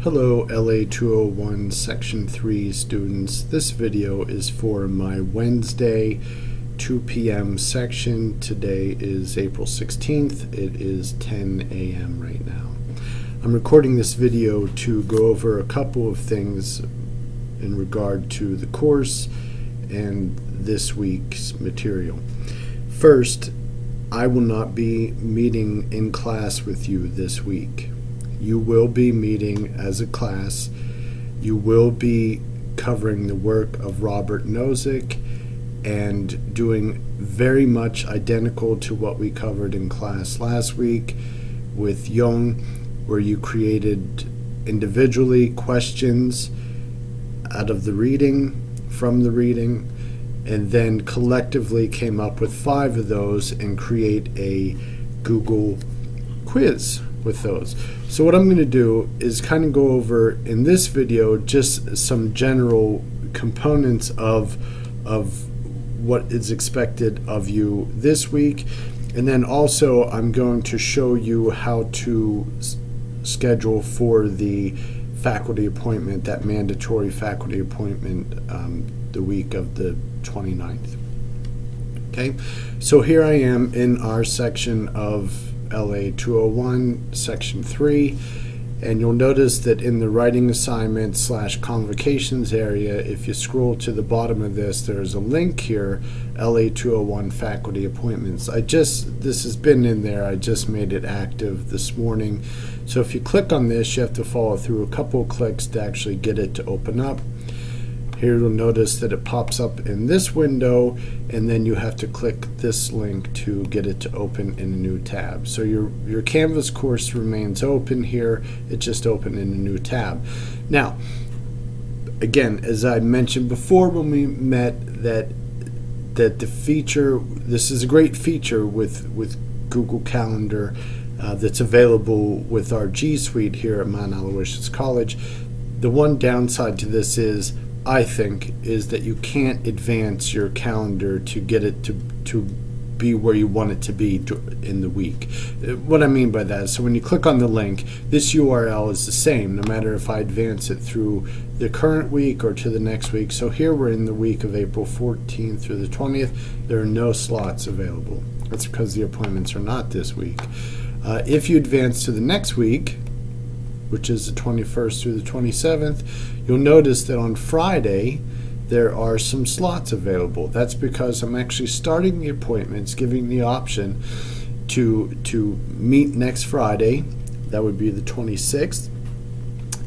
Hello LA201 Section 3 students. This video is for my Wednesday 2 p.m. section. Today is April 16th. It is 10 a.m. right now. I'm recording this video to go over a couple of things in regard to the course and this week's material. First, I will not be meeting in class with you this week. You will be meeting as a class. You will be covering the work of Robert Nozick and doing very much identical to what we covered in class last week with Jung, where you created individually questions out of the reading, from the reading, and then collectively came up with 5 of those and create a Google quiz with those. So what I'm going to do is kind of go over in this video just some general components of what is expected of you this week, and then also I'm going to show you how to schedule for the faculty appointment, that mandatory faculty appointment, the week of the 29th. Okay, so here I am in our section of LA201 section 3, and you'll notice that in the writing assignment / convocations area, if you scroll to the bottom of this, there's a link here, LA201 faculty appointments. This has been in there, I just made it active this morning. So if you click on this, you have to follow through a couple of clicks to actually get it to open up. Here you'll notice that it pops up in this window, and then you have to click this link to get it to open in a new tab. So your Canvas course remains open here, it just opened in a new tab. Now, again, as I mentioned before when we met, that the feature, this is a great feature with Google Calendar that's available with our G Suite here at Mount Aloysius College. The one downside to this is, I think, is that you can't advance your calendar to get it to be where you want it to be in the week. What I mean by that is, so when you click on the link, this URL is the same no matter if I advance it through the current week or to the next week. So here we're in the week of April 14th through the 20th. There are no slots available. That's because the appointments are not this week. If you advance to the next week, which is the 21st through the 27th, you'll notice that on Friday there are some slots available. That's because I'm actually starting the appointments, giving the option to meet next Friday, that would be the 26th,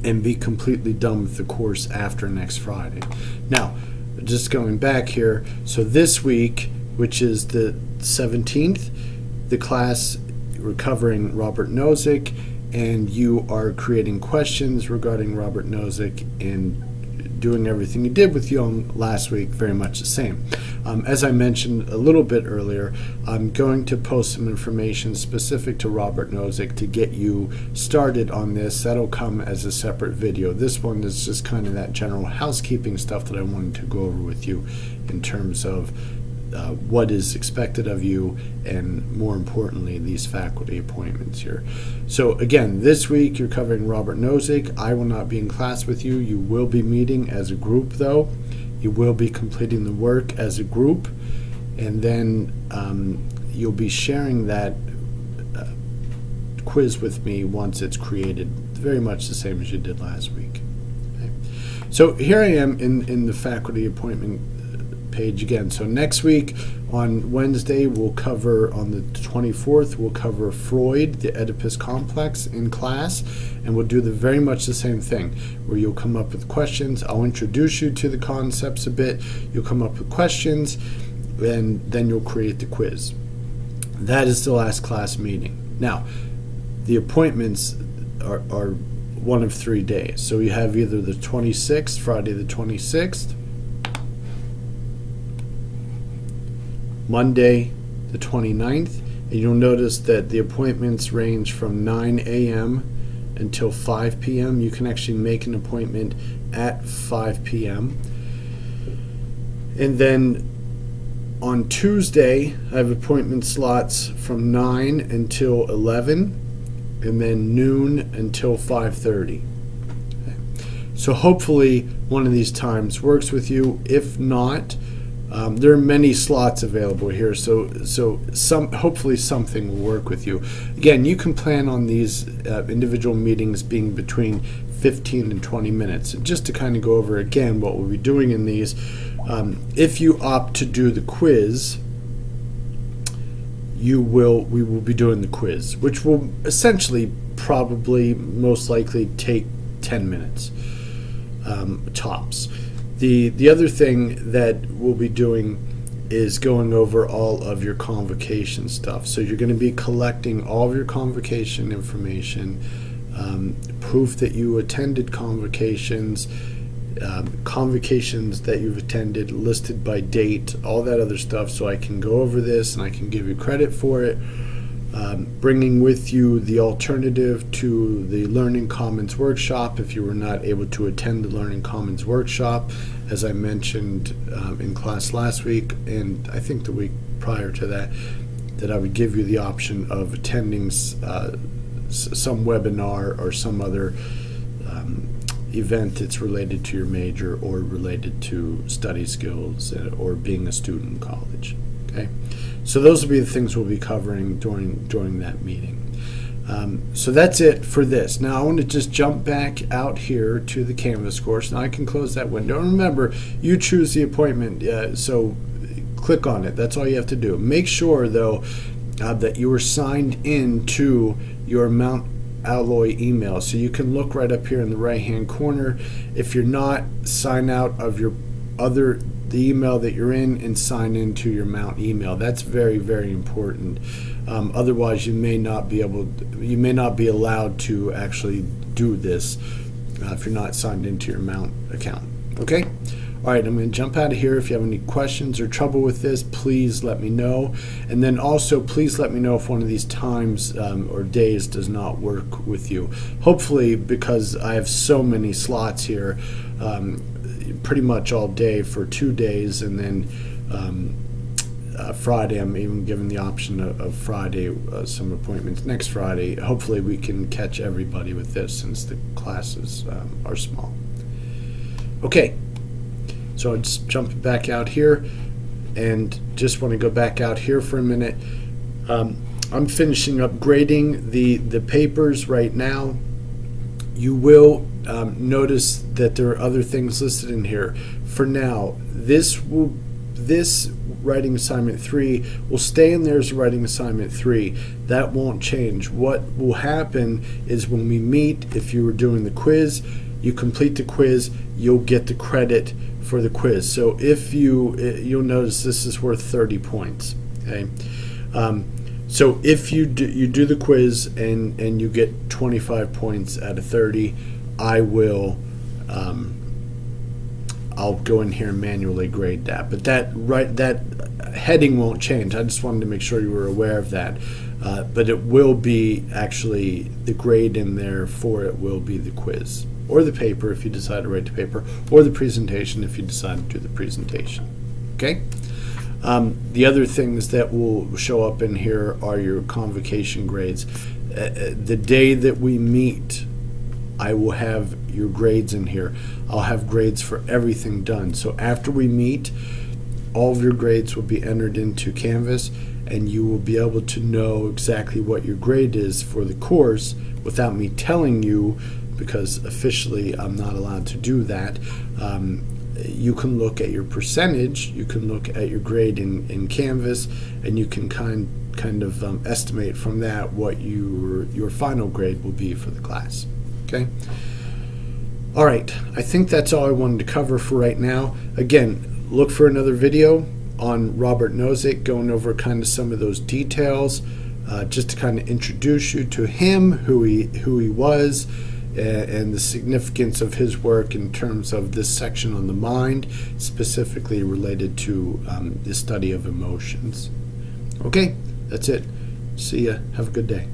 and be completely done with the course after next Friday. Now, just going back here, so this week, which is the 17th, the class, we're covering Robert Nozick, and you are creating questions regarding Robert Nozick and doing everything you did with Jung last week, very much the same. As I mentioned a little bit earlier, I'm going to post some information specific to Robert Nozick to get you started on this. That'll come as a separate video. This one is just kind of that general housekeeping stuff that I wanted to go over with you in terms of what is expected of you, and more importantly, these faculty appointments here. So again, this week you're covering Robert Nozick. I will not be in class with you. You will be meeting as a group though. You will be completing the work as a group, and then you'll be sharing that quiz with me once it's created, very much the same as you did last week. Okay. So here I am in the faculty appointment page again. So next week on Wednesday we'll cover, on the 24th, we'll cover Freud, the Oedipus complex in class, and we'll do very much the same thing, where you'll come up with questions. I'll introduce you to the concepts a bit, you'll come up with questions, and then you'll create the quiz. That is the last class meeting. Now, the appointments are one of 3 days. So you have either the 26th, Friday the 26th, Monday the 29th, and you'll notice that the appointments range from 9 a.m. until 5 p.m. You can actually make an appointment at 5 p.m. And then on Tuesday, I have appointment slots from 9 until 11, and then noon until 5:30. So hopefully one of these times works with you. If not, there are many slots available here, so hopefully something will work with you. Again, you can plan on these individual meetings being between 15 and 20 minutes. And just to kind of go over again what we'll be doing in these, if you opt to do the quiz, we will be doing the quiz, which will essentially probably most likely take 10 minutes tops. The other thing that we'll be doing is going over all of your convocation stuff. So you're going to be collecting all of your convocation information, proof that you attended convocations, convocations that you've attended listed by date, all that other stuff, so I can go over this and I can give you credit for it. Bringing with you the alternative to the Learning Commons workshop if you were not able to attend the Learning Commons workshop, as I mentioned in class last week and I think the week prior to that, that I would give you the option of attending some webinar or some other event that's related to your major or related to study skills or being a student in college. Okay, so those will be the things we'll be covering during that meeting. So that's it for this. Now I want to just jump back out here to the Canvas course. Now I can close that window. And remember, you choose the appointment, so click on it. That's all you have to do. Make sure, though, that you are signed in to your Mount Alloy email. So you can look right up here in the right-hand corner. If you're not, sign out of the email that you're in and sign into your Mount email. That's very, very important. Otherwise, you may not be allowed to actually do this if you're not signed into your Mount account. Okay? All right, I'm going to jump out of here. If you have any questions or trouble with this, please let me know. And then also, please let me know if one of these times or days does not work with you. Hopefully, because I have so many slots here, pretty much all day for 2 days, and then Friday, I'm even given the option of Friday, some appointments next Friday. Hopefully we can catch everybody with this since the classes are small. Okay, so I'll just jump back out here and just want to go back out here for a minute. I'm finishing up grading the papers right now. You will notice that there are other things listed in here. For now, this writing assignment 3 will stay in there as writing assignment 3. That won't change. What will happen is when we meet, if you were doing the quiz, you complete the quiz, you'll get the credit for the quiz. So if you'll notice this is worth 30 points. Okay. So if you do the quiz and you get 25 points out of 30, I'll go in here and manually grade that. But that heading won't change. I just wanted to make sure you were aware of that. But it will be actually the grade in there for it will be the quiz or the paper if you decide to write the paper, or the presentation if you decide to do the presentation. Okay. The other things that will show up in here are your convocation grades. The day that we meet, I will have your grades in here. I'll have grades for everything done. So after we meet, all of your grades will be entered into Canvas, and you will be able to know exactly what your grade is for the course without me telling you, because officially I'm not allowed to do that. You can look at your percentage, you can look at your grade in Canvas, and you can kind of estimate from that what your final grade will be for the class. Okay? All right, I think that's all I wanted to cover for right now. Again, look for another video on Robert Nozick, going over kind of some of those details, just to kind of introduce you to him, who he was, and the significance of his work in terms of this section on the mind, specifically related to the study of emotions. Okay, that's it. See ya. Have a good day.